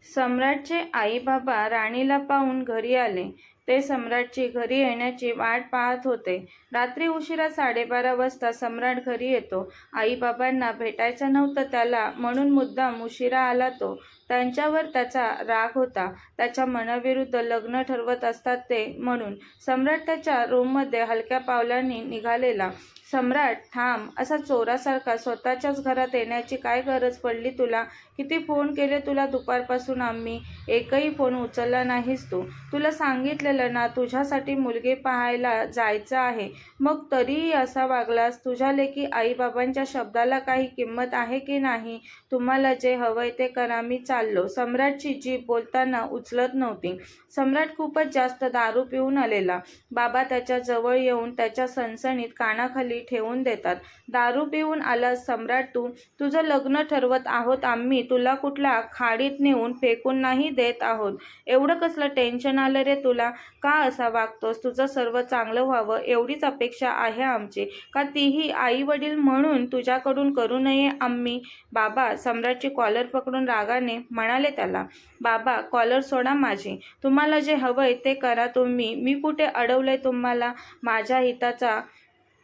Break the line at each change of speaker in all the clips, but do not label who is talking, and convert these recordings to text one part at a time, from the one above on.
सम्राटचे आई बाबा राणीला पाहून घरी आले. ते सम्राटची घरी येण्याची वाट पाहत होते. रात्री उशिरा 12:30 वाजता सम्राट घरी येतो. आई बाबांना भेटायचं नव्हतं त्याला, म्हणून मुद्दाम उशिरा आला तो. त्यांच्यावर त्याचा राग होता. त्याच्या मनाविरुद्ध लग्न ठरवत असतात ते, म्हणून. सम्राट त्याच्या रूममध्ये हलक्या पावलांनी निघालेला. सम्राट, थांब. असा चोरासारखा स्वतःच्याच घरात येण्याची काय गरज पडली तुला? किती फोन केले तुला दुपारपासून आम्ही, एकही फोन उचलला नाहीस तू. तुला सांगितलेलं ना तुझ्यासाठी मुलगी पाहायला जायचं आहे, मग तरीही असा वागलास. तुझ्या लेकी आईबाबांच्या शब्दाला काही किंमत आहे की नाही? तुम्हाला जे हवंय ते करा, मी चाललो. सम्राटची जीभ बोलताना उचलत नव्हती. सम्राट खूपच जास्त दारू पिऊन आलेला. बाबा त्याच्या जवळ येऊन त्याच्या सणसणीत कानाखाली ठेवून देतात. दारू पिऊन आलास सम्राट तू? तुझं लग्न ठरवत आहोत आम्ही, तुला कुठल्या खाडीत नेऊन फेकून नाही देत आहोत. एवढं कसलं टेन्शन आलं रे तुला? का असा वागतोस? तुझं सर्व चांगलं व्हावं एवढीच अपेक्षा आहे आमची, का तीही आई वडील म्हणून तुझ्याकडून करू नये आम्ही? बाबा, सम्राटची कॉलर पकडून रागाने म्हणाले त्याला. बाबा, कॉलर सोडा माझी. तुम्हाला जे हवंय ते करा तुम्ही. मी कुठे अडवलंय तुम्हाला? माझ्या हिताचा,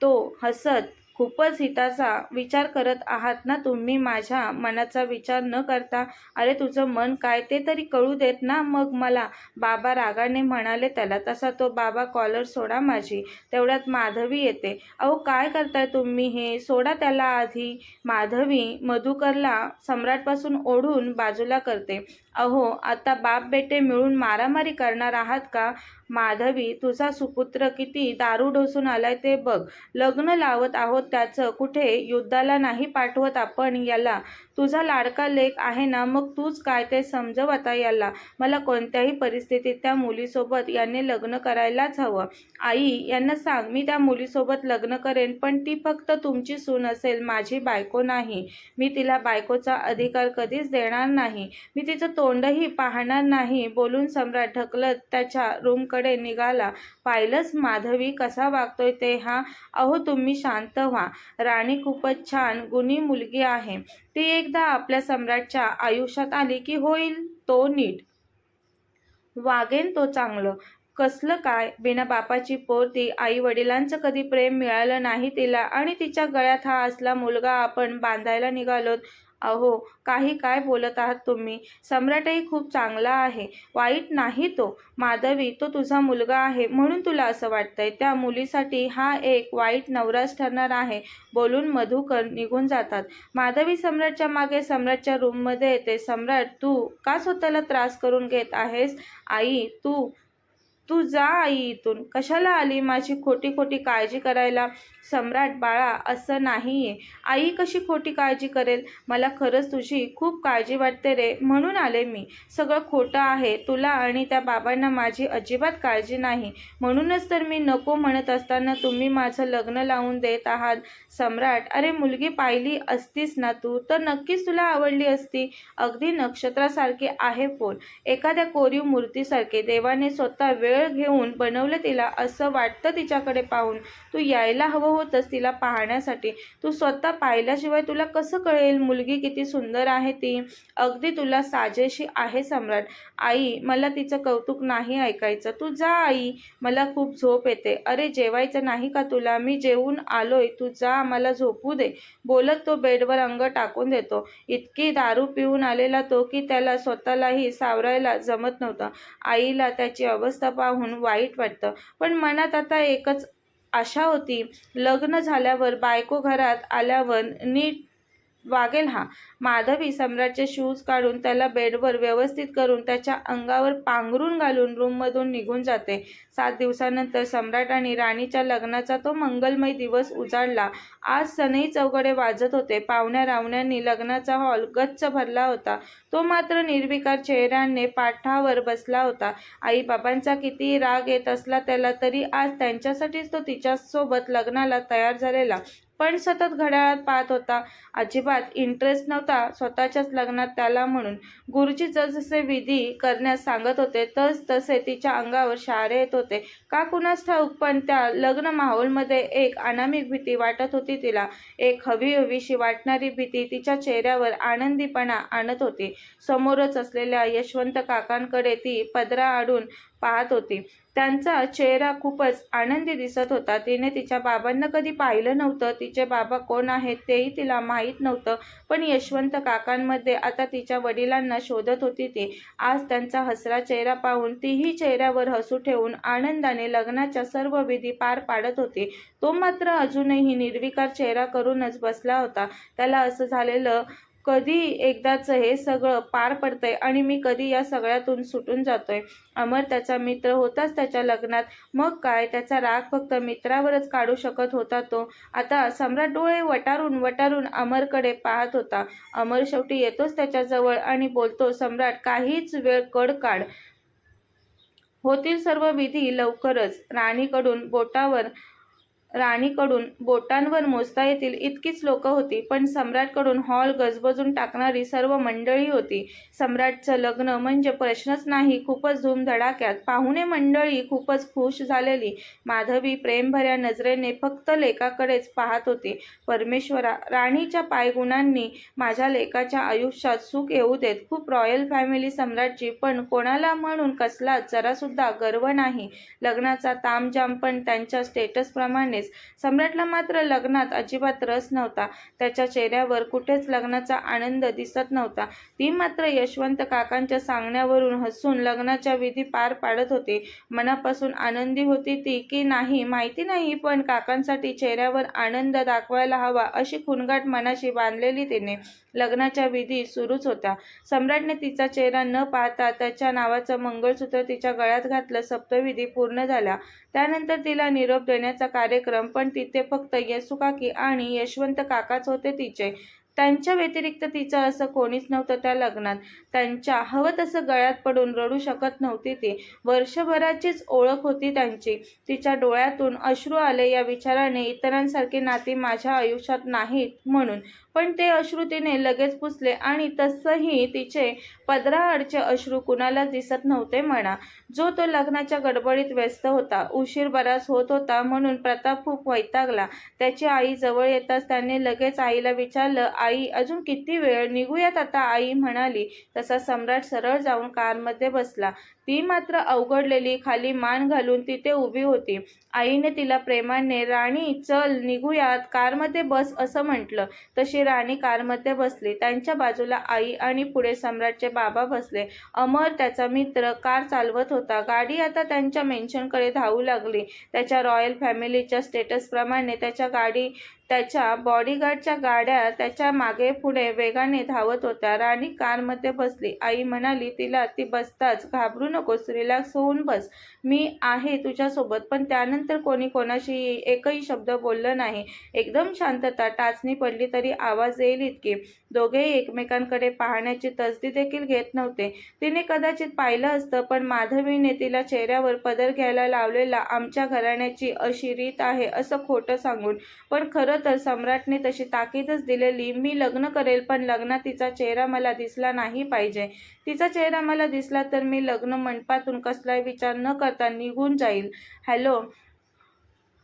तो हसत, खूपच हिताचा विचार करत आहात ना तुम्ही माझ्या मनाचा विचार न करता? अरे तुझं मन काय ते तरी कळू देत ना मग मला, बाबा रागाने म्हणाले त्याला. तसा तो बाबा, कॉलर सोडा माझी. तेवढ्यात माधवी येते. अहो काय करताय तुम्ही हे? सोडा त्याला आधी. माधवी मधुकरला सम्राटपासून ओढून बाजूला करते. अहो, आता बाप बेटे मिळून मारामारी करणार आहात का? माधवी, तुझा सुपुत्र किती दारू ढोसून आलाय ते बघ. लग्न लावत आहोत त्याचं, कुठे युद्धाला नाही पाठवत आपण याला. तुझा लाडका लेक आहे ना, मग तूच काय ते समजव आता याला. मला कोणत्याही परिस्थितीत त्या मुलीसोबत याने लग्न करायलाच हवं. आई, यांना सांग मी त्या मुलीसोबत लग्न करेन, पण ती फक्त तुमची सून असेल, माझी बायको नाही. मी तिला बायकोचा अधिकार कधीच देणार नाही. मी तिचं तोंडही पाहणार नाही. बोलून सम्राट ढकलत त्याच्या रूमकडे निघाला. पाहिलंच माधवी कसा वागतोय ते? हा, अहो तुम्ही शांत व्हा. राणी खूपच छान गुणी मुलगी आहे. ती एकदा आपल्या सम्राटच्या आयुष्यात आली की होईल तो नीट. वागेन तो चांगलं. कसलं काय, बिना बापाची पोर ती. आई वडिलांचं कधी प्रेम मिळालं नाही तिला, आणि तिच्या गळ्यात हा असला मुलगा आपण बांधायला निघालोत. अहो, काही काय बोलत आहात तुम्ही? सम्राटही खूप चांगला आहे, वाईट नाही तो. माधवी, तो तुझा मुलगा आहे म्हणून तुला असं वाटतंय. त्या मुलीसाठी हा एक वाईट नवराच ठरणार आहे. बोलून मधुकर निघून जातात. माधवी सम्राटच्या मागे सम्राटच्या रूममध्ये येते. सम्राट, तू का स्वतःला त्रास करून घेत आहेस? आई, तू तू जा आई इथून. कशाला आली माझी खोटी खोटी काळजी करायला? सम्राट, बाळा, असं नाहीये. आई कशी खोटी काळजी करेल? मला खरंच तुझी खूप काळजी वाटते रे, म्हणून आले मी. सगळं खोटं आहे. तुला आणि त्या बाबांना माझी अजिबात काळजी नाही. म्हणूनच तर मी नको म्हणत असताना तुम्ही माझं लग्न लावून देत आहात. सम्राट, अरे मुलगी पाहिली असतीस ना तू, तर नक्कीच तुला आवडली असती. अगदी नक्षत्रासारखी आहे पोर, एखाद्या कोरीव मूर्तीसारखे. देवाने स्वतः वेळ घेऊन बनवलं तिला, असं वाटतं तिच्याकडे पाहून. तू यायला हवं होतंस तिला पाहण्यासाठी. तू स्वतः पाहिल्याशिवाय तुला कसं कळेल मुलगी किती सुंदर आहे ती? अगदी तुला साजेशी आहे सम्राट. आई, मला तिचं कौतुक नाही ऐकायचं. तू जा आई, मला खूप झोप येते. अरे जेवायचं नाही का तुला? मी जेवून आलोय, तू जा, मला झोपू दे. बोलत तो बेडवर अंग टाकून देतो. इतकी दारू पिऊन आलेला तो की त्याला स्वतःलाही सावरायला जमत नव्हतं. आईला त्याची अवस्था पाहून वाईट वाटतं, पण मनात आता एकच आशा होती, लग्न झाल्यावर, बायको घरात आल्यावर नीट वागेल हा. माधवी सम्राटचे शूज काढून त्याला बेडवर व्यवस्थित करून त्याच्या अंगावर पांघरून घालून रूममधून निघून जाते. 7 दिवसानंतर सम्राट आणि राणीच्या लग्नाचा तो मंगलमय दिवस उजाडला. आज सनई चौघडे वाजत होते. पाहुण्या रावण्यांनी लग्नाचा हॉल गच्च भरला होता. तो मात्र निर्विकार चेहऱ्याने पाठावर बसला होता. आई बाबांचा कितीही राग येत असला त्याला, तरी आज त्यांच्यासाठीच तो तिच्यासोबत लग्नाला तयार झालेला. पण सतत घड्याळात पाहत होता. अजिबात इंटरेस्ट नव्हता स्वतःच्याच लग्नात त्याला म्हणून. गुरुजी जसजसे विधी करण्यास सांगत होते तसे तिच्या अंगावर शहारे येत होते. का कुणास ठाऊक, पण त्या लग्न माहोलमध्ये एक अनामिक भीती वाटत होती तिला. एक हवीहवीशी वाटणारी भीती तिच्या चेहऱ्यावर आनंदीपणा आणत होती. समोरच असलेल्या यशवंत काकांकडे ती पदरा आडून पाहत होती. त्यांचा चेहरा खूपच आनंदी दिसत होता. तिने तिच्या बाबांना कधी पाहिलं नव्हतं. तिचे बाबा कोण आहेत तेही तिला माहीत नव्हतं. पण यशवंत काकांमध्ये आता तिच्या वडिलांना शोधत होती ती. आज त्यांचा हसरा चेहरा पाहून तीही चेहऱ्यावर हसू ठेवून आनंदाने लग्नाच्या सर्व विधी पार पाडत होती. तो मात्र अजूनही निर्विकार चेहरा करूनच बसला होता. त्याला असं झालेलं, कधी एकदाच हे सगळं पार पडतंय आणि मी कधी या सगळ्यातून सुटून जातोय. अमर त्याचा मित्र होताच त्याच्या लग्नात. मग काय, त्याचा राग फक्त मित्रावरच काढू शकत होता तो. आता सम्राट डोळे वटारून वटारून अमरकडे पाहत होता. अमर शेवटी येतोच त्याच्याजवळ आणि बोलतो, सम्राट काहीच वेळ कड काढ. होतील सर्व विधी लवकरच. राणीकडून बोटांवर मोजता येतील इतकीच लोकं होती, पण सम्राटकडून हॉल गजबजून टाकणारी सर्व मंडळी होती. सम्राटचं लग्न म्हणजे प्रश्नच नाही. खूपच धूमधडाक्यात. पाहुणे मंडळी खूपच खुश झालेली. माधवी प्रेमभऱ्या नजरेने फक्त लेकाकडेच पाहत होती. परमेश्वरा, राणीच्या पायगुणांनी माझ्या लेकाच्या आयुष्यात सुख येऊ देत. खूप रॉयल फॅमिली सम्राटची, पण कोणाला म्हणून कसलाच जरासुद्धा गर्व नाही. लग्नाचा तामझाम पण त्यांच्या स्टेटसप्रमाणेच. सम्राटला मात्र लग्नात अजिबात रस नव्हता. त्याच्या चेहऱ्यावर कुठेच लग्नाचा आनंद दिसत नव्हता. ती मात्र यशवंत काकांच्या सांगण्यावरून हसून लग्नाच्या विधी पार पाडत होती. मनापासून आनंदी होती ती की नाही माहिती नाही, पण काकांसाठी चेहऱ्यावर आनंद दाखवायला हवा अशी खुणगाठ मनाशी बांधलेली तिने. लग्नाच्या विधी सुरूच होत्या. सम्राटने तिचा चेहरा न पाहता त्याच्या नावाचं मंगळसूत्र तिच्या गळ्यात घातलं. सप्तविधी पूर्ण झाल्या. त्यानंतर तिला निरोप देण्याचा कार्यक्रम. पण तिथे फक्त येसूकाकी आणि यशवंत काकाच होते तिचे. त्यांच्या व्यतिरिक्त तिचं असं कोणीच नव्हतं त्या लग्नात. त्यांच्या हवं तसं गळ्यात पडून रडू शकत नव्हती ती. वर्षभराचीच ओळख होती त्यांची. तिच्या डोळ्यातून अश्रू आले या विचाराने, इतरांसारखी नाती माझ्या आयुष्यात नाहीत म्हणून. पण ते अश्रू तिने लगेच पुसले आणि तसंही तिचे पदराआडचे अश्रू कुणालाच दिसत नव्हते म्हणा. जो तो लग्नाच्या गडबडीत व्यस्त होता. उशीर बराच होत होता म्हणून प्रताप खूप वैतागला. त्याची आई जवळ येताच त्याने लगेच आईला विचारलं, आई अजून किती वेळ? निघूयात आता, आई म्हणाली. तसा सम्राट सरळ जाऊन कारमध्ये बसला. ती मात्र अवघडलेली खाली मान घालून तिथे उभी होती. आईने तिला प्रेमाने, राणी चल निघूयात, कारमध्ये बस असं म्हटलं. तशी राणी कारमध्ये बसली. त्यांच्या बाजूला आई आणि पुढे सम्राटचे बाबा बसले. अमर त्याचा मित्र कार चालवत होता. गाडी आता त्यांच्या मेन्शनकडे धावू लागली. त्याच्या रॉयल फॅमिलीच्या स्टेटसप्रमाणे त्याच्या बॉडीगार्डच्या गाड्या त्याच्या मागे पुढे वेगाने धावत होत्या. राणी कारमध्ये बसली. आई म्हणाली तिला, ती बसताच, घाबरू नकोस, रिलॅक्स होऊन बस, मी आहे तुझ्यासोबत. पण त्यानंतर कोणी कोणाशी एकही शब्द बोललं नाही. एकदम शांतता. टाचणी पडली तरी आवाज येईल इतकी. दोघेही एकमेकांकडे पाहण्याची तसदी देखील घेत नव्हते. तिने कदाचित पाहिलं असतं, पण माधवीने तिला चेहऱ्यावर पदर घ्यायला लावलेला आमच्या घराण्याची अशी रीत आहे असं खोटं सांगून. पण खरं तर सम्राटने तशी ताकीदच दिलेली, मी लग्न करेल, पण लग्नात तिचा चेहरा मला दिसला नाही पाहिजे. तिचा चेहरा मला दिसला तर मी लग्न मंडपातून कसलाही विचार न करता निघून जाईल. हॅलो,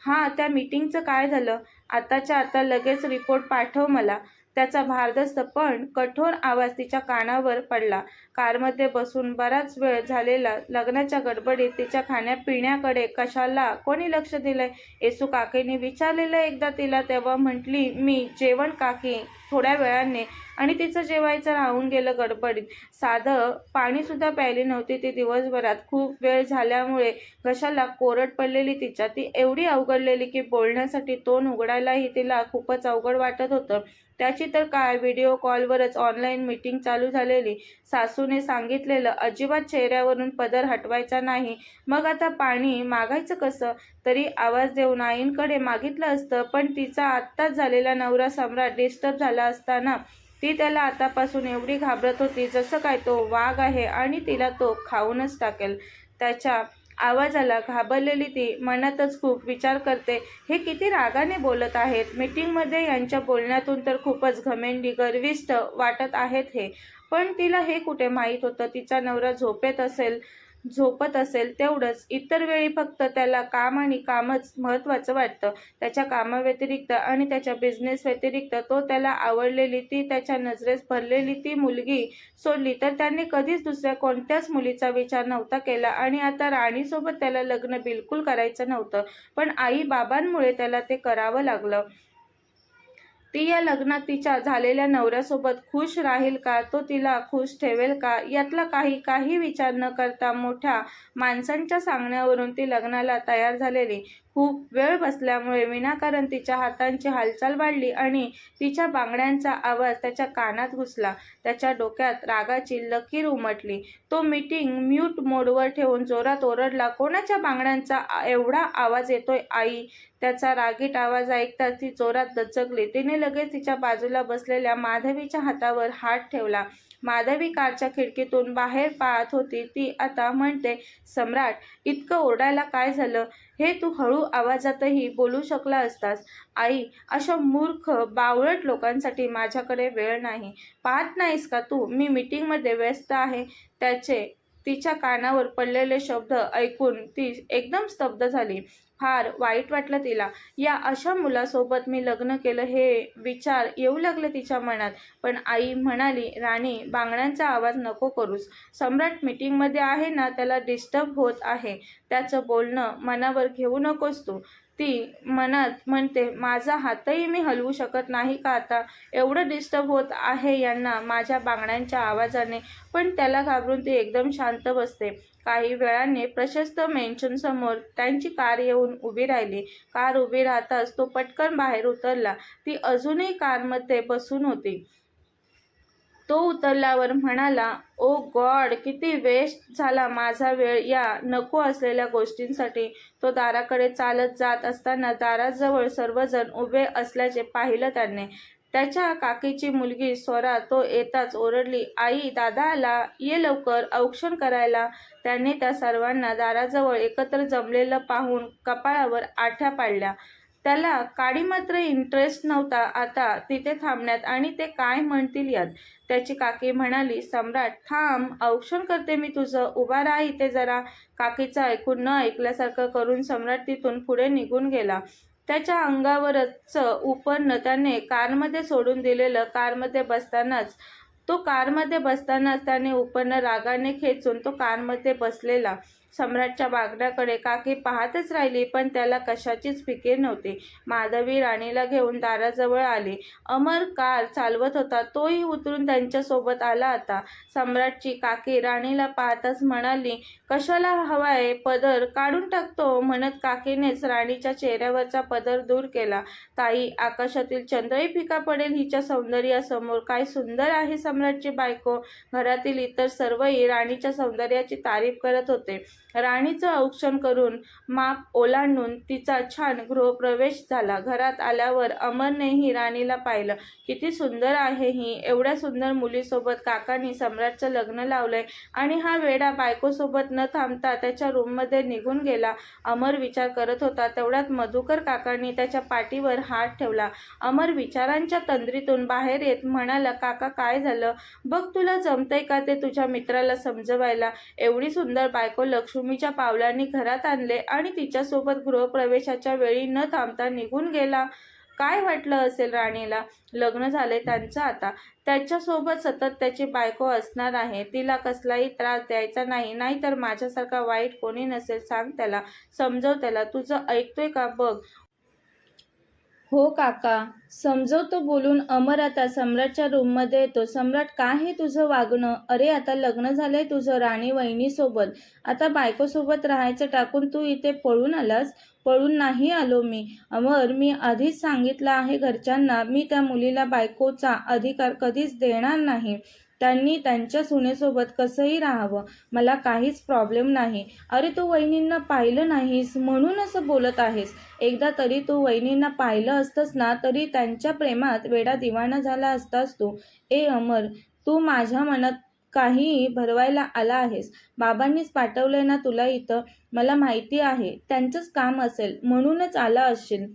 हां, त्या मीटिंगचं काय झालं? आताच्या आता लगेच रिपोर्ट पाठव मला. त्याचा भारदस्त पण कठोर आवाज तिच्या कानावर पडला. कारमध्ये बसून बराच वेळ झालेला. लग्नाच्या गडबडीत तिच्या खाण्यापिण्याकडे कशाला कोणी लक्ष दिलंय? येसू काकीने विचारलेलं एकदा तिला, तेव्हा म्हटली, मी जेवण काकी, थोड्या वेळाने. आणि तिचं जेवायचं राहून गेलं गडबडीत. साधं पाणीसुद्धा प्यायली नव्हती ती दिवसभरात. खूप वेळ झाल्यामुळे घशाला कोरड पडलेली तिच्या. ती एवढी अवघडलेली की बोलण्यासाठी तोंड उघडायलाही तिला खूपच अवघड वाटत होतं. त्याची तर काय, व्हिडिओ कॉलवरच ऑनलाईन मीटिंग चालू झालेली. सासूने सांगितलेलं अजिबात चेहऱ्यावरून पदर हटवायचा नाही. मग आता पाणी मागायचं कसं? तरी आवाज देऊन आईंकडे मागितलं असतं. पण तिचा आत्ताच झालेला नवरा सम्राट डिस्टर्ब झाला असताना ती त्याला आतापासून एवढी घाबरत होती जसं काय तो वाघ आहे आणि तिला तो खाऊनच टाकेल. त्याच्या आवाजाला घाबरलेली ती मनातच खूप विचार करते, हे किती रागाने बोलत आहेत. मीटिंगमध्ये यांच्या बोलण्यातून तर खूपच घमेंडी गर्विष्ठ वाटत आहेत हे. पण तिला हे कुठे माहीत होतं तिचा नवरा झोपत असेल तेवढंच. इतर वेळी फक्त त्याला काम आणि कामच महत्त्वाचं वाटतं. त्याच्या कामाव्यतिरिक्त आणि त्याच्या बिझनेस व्यतिरिक्त तो त्याला आवडलेली ती त्याच्या नजरेस भरलेली ती मुलगी सोडली तर त्याने कधीच दुसऱ्या कोणत्याच मुलीचा विचार नव्हता केला. आणि आता राणीसोबत त्याला लग्न बिलकुल करायचं नव्हतं, पण आई बाबांमुळे त्याला ते करावं लागलं. ती या लग्नात तिच्या झालेल्या नवऱ्यासोबत खुश राहील का, तो तिला खुश ठेवेल का, यातला काही विचार न करता मोठ्या माणसांच्या सांगण्यावरून ती लग्नाला तयार झालेली. खूप वेळ बसल्यामुळे विनाकारण तिच्या हातांची हालचाल वाढली आणि तिच्या बांगड्यांचा आवाज त्याच्या कानात घुसला. त्याच्या डोक्यात रागाची लकीर उमटली. तो मीटिंग म्यूट मोडवर ठेवून जोरात ओरडला, कोणाच्या बांगड्यांचा एवढा आवाज येतोय आई? त्याचा रागीट आवाज ऐकताच ती जोरात दचकली. तिने लगेच तिच्या बाजूला बसलेल्या माधवीच्या हातावर हात ठेवला. माधवी कारच्या खिडकीतून बाहेर पाहत होती. ती आता म्हणते, सम्राट, इतकं ओरडायला काय झालं? हे तू हळू आवाजातही बोलू शकला असतास. आई, अशा मूर्ख बावळट लोकांसाठी माझ्याकडे वेळ नाही. पाहत नाहीस का तू, मी मीटिंगमध्ये व्यस्त आहे? तिच्या कानावर पडलेले शब्द ऐकून ती एकदम स्तब्ध झाली. फार वाईट वाटलं तिला. या अशा मुलासोबत मी लग्न केलं हे विचार येऊ लागले तिच्या मनात. पण आई म्हणाली, राणी, बांगड्यांचा आवाज नको करूस. सम्राट मीटिंगमध्ये आहे ना, त्याला डिस्टर्ब होत आहे. त्याचं बोलणं मनावर घेऊ नकोस तू. ती मनात म्हणते, माझा हातही मी हलवू शकत नाही का आता? एवढं डिस्टर्ब होत आहे यांना माझ्या बांगड्यांच्या आवाजाने. पण त्याला घाबरून ती एकदम शांत बसते. काही वेळाने प्रशस्त मेन्शनसमोर त्यांची कार येऊन उभी राहिली. कार उभी राहताच तो पटकन बाहेर उतरला. ती अजूनही कारमध्ये बसून होती. तो उतरल्यावर म्हणाला, ओ गॉड, किती वेस्ट झाला माझा वेळ या नको असलेल्या गोष्टींसाठी. तो दाराकडे चालत जात असताना दाराजवळ सर्वजण उभे असल्याचे पाहिलं त्याने. त्याच्या काकीची मुलगी स्वरा तो येताच ओरडली, आई, दादा आला, ये लवकर औक्षण करायला. त्याने त्या सर्वांना दाराजवळ एकत्र जमलेलं पाहून कपाळावर आठ्या पाडल्या. त्याला काडी मात्र इंटरेस्ट नव्हता आता तिथे थांबण्यात आणि ते काय म्हणतील यात. त्याची काकी म्हणाली, सम्राट, थांब, औक्षण करते मी तुझं, उभा राहा इथे जरा. काकीचं ऐकून न ऐकल्यासारखं करून सम्राट तिथून पुढे निघून गेला. त्याच्या अंगावरच उपरनं त्याने कारमध्ये सोडून दिलेलं. कारमध्ये बसतानाच त्याने उपरनं रागाने खेचून तो कारमध्ये बसलेला सम्राटच्या बागड्याकडे काकी पाहतच राहिली. पण त्याला कशाचीच फिकीर नव्हती. माधवी राणीला घेऊन दाराजवळ आली. अमर कार चालवत होता. तोही उतरून त्यांच्यासोबत आला आता. सम्राटची काकी राणीला पाहताच म्हणाली, कशाला हवाय? पदर काढून टाकतो. म्हणत काकीनेच राणीच्या चेहऱ्यावरचा पदर दूर केला. ताई, आकाशातील चंद्रही फिका पडेल हिच्या सौंदर्यासमोर. काय सुंदर आहे सम्राटची बायको. घरातील इतर सर्वही राणीच्या सौंदर्याची तारीफ करत होते. राणीचं औक्षण करून माप ओलांडून तिचा छान गृहप्रवेश झाला. घरात आल्यावर अमरनेही राणीला पाहिलं. किती सुंदर आहे ही. एवढ्या सुंदर मुलीसोबत काकांनी सम्राटचं लग्न लावलंय आणि हा वेडा बायकोसोबत न थांबता त्याच्या रूममध्ये निघून गेला. अमर विचार करत होता. तेवढ्यात मधुकर काकांनी त्याच्या पाठीवर हात ठेवला. अमर विचारांच्या तंद्रीतून बाहेर येत म्हणाला, काका, काय झालं? बघ, तुला जमतंय का ते तुझ्या मित्राला समजवायला? एवढी सुंदर बायको लक्ष्मीच्या पावलांनी घरात आणले आणि तिच्यासोबत गृहप्रवेशाच्या वेळी न थांबता निघून गेला. काय वाटलं असेल राणीला? लग्न झालंय त्यांचं आता. त्याच्यासोबत सतत त्याची बायको असणार आहे. तिला कसलाही त्रास द्यायचा नाही. नाहीतर माझ्यासारखा वाईट कोणी नसेल. सांग त्याला, समजव त्याला. तुझं ऐकतोय का बघ. हो काका, समजवतो बोलून अमर आता सम्राटच्या रूममध्ये येतो. सम्राट, काय हे तुझं वागणं? अरे, आता लग्न झालंय तुझं राणी वहिनीसोबत. आता बायकोसोबत राहायचं टाकून तू इथे पळून आलास? पळून नाही आलो मी अमर. मी आधीच सांगितलं आहे घरच्यांना, मी त्या मुलीला बायकोचा अधिकार कधीच देणार नाही. त्यांनी त्यांच्या सुनेसोबत कसंही राहावं, मला काहीच प्रॉब्लेम नाही. अरे, तू वहिनींना पाहिलं नाहीस म्हणून असं बोलत आहेस. एकदा तरी तू वहिनींना पाहिलं असतंस ना, तरी त्यांच्या प्रेमात वेडा दिवाना झाला असतास तू. ए अमर, तू माझ्या मनात काही भरवायला आला आहेस? बाबांनीच पाठवलंय ना तुला इथं? मला माहिती आहे त्यांचंच काम असेल म्हणूनच आला असशील.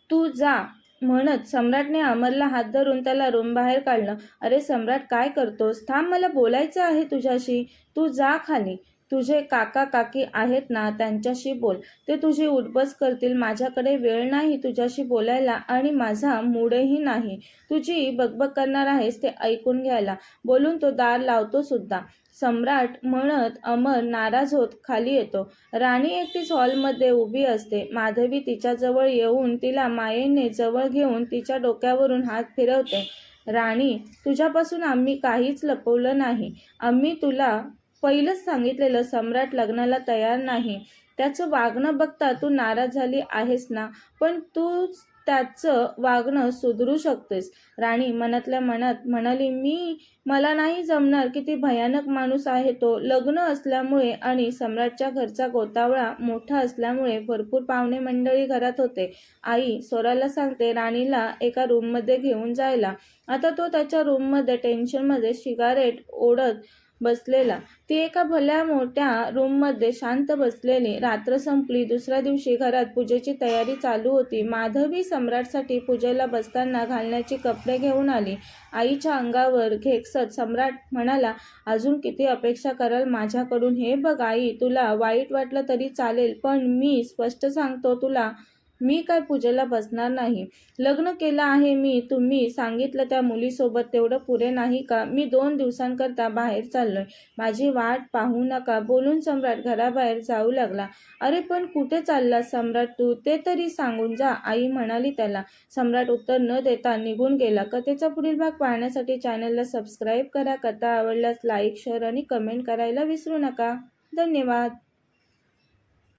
तू जा म्हणत सम्राटने अमरला हात धरून त्याला रूम बाहेर काढलं. अरे सम्राट, काय करतोस? थांब, मला बोलायचं आहे तुझ्याशी. तू जा खाली. तुझे काका काकी आहेत ना, त्यांच्याशी बोल. ते तुझी उठबस करतील. माझ्याकडे वेळ नाही तुझ्याशी बोलायला आणि माझा मूडही नाही. तुझी बकबक करणार आहेस ते ऐकून घ्यायला. बोलून तो दार लावतो सुद्धा. सम्राट म्हणत अमर नाराज होत खाली येतो. राणी एकटीच हॉलमध्ये उभी असते. माधवी तिच्याजवळ येऊन तिला मायेने जवळ घेऊन तिच्या डोक्यावरून हात फिरवते. राणी, तुझ्यापासून आम्ही काहीच लपवलं नाही. आम्ही तुला पहिलंच सांगितलेलं सम्राट लग्नाला तयार नाही. त्याचं वागणं बघता तू नाराज झाली आहेस ना, पण तू त्याचं वागणं सुधरू शकतेस. राणी मनातल्या मनात म्हणाली, मला नाही जमणार. किती भयानक माणूस आहे तो. लग्न असल्यामुळे आणि सम्राटच्या घरचा गोतावळा मोठा असल्यामुळे भरपूर पाहुणे मंडळी घरात होते. आई स्वराला सांगते राणीला एका रूममध्ये घेऊन जायला. आता तो त्याच्या रूममध्ये टेन्शनमध्ये सिगारेट ओढत बसलेला. ती एका भल्या मोठ्या रूममध्ये शांत बसलेली. रात्र संपली. दुसऱ्या दिवशी घरात पूजेची तयारी चालू होती. माधवी सम्राटसाठी पूजेला बसताना घालण्याची कपडे घेऊन आली. आईच्या अंगावर घेकसत सम्राट म्हणाला, अजून किती अपेक्षा कराल माझ्याकडून? हे बघ आई, तुला वाईट वाटलं तरी चालेल, पण मी स्पष्ट सांगतो तुला, मी काय पूजेला बसणार नाही. लग्न केलं आहे मी. तुम्ही सांगितलं त्या मुलीसोबत, तेवढं पुरे नाही का? मी 2 दिवसांकरता बाहेर चाललोय. माझी वाट पाहू नका. बोलून सम्राट घराबाहेर जाऊ लागला. अरे पण कुठे चाललास सम्राट तू? ते तरी सांगून जा, आई म्हणाली त्याला. सम्राट उत्तर न देता निघून गेला. कथेचा पुढील भाग पाहण्यासाठी चॅनलला सबस्क्राईब करा. कथा आवडल्यास लाईक, शेअर आणि कमेंट करायला विसरू नका. धन्यवाद.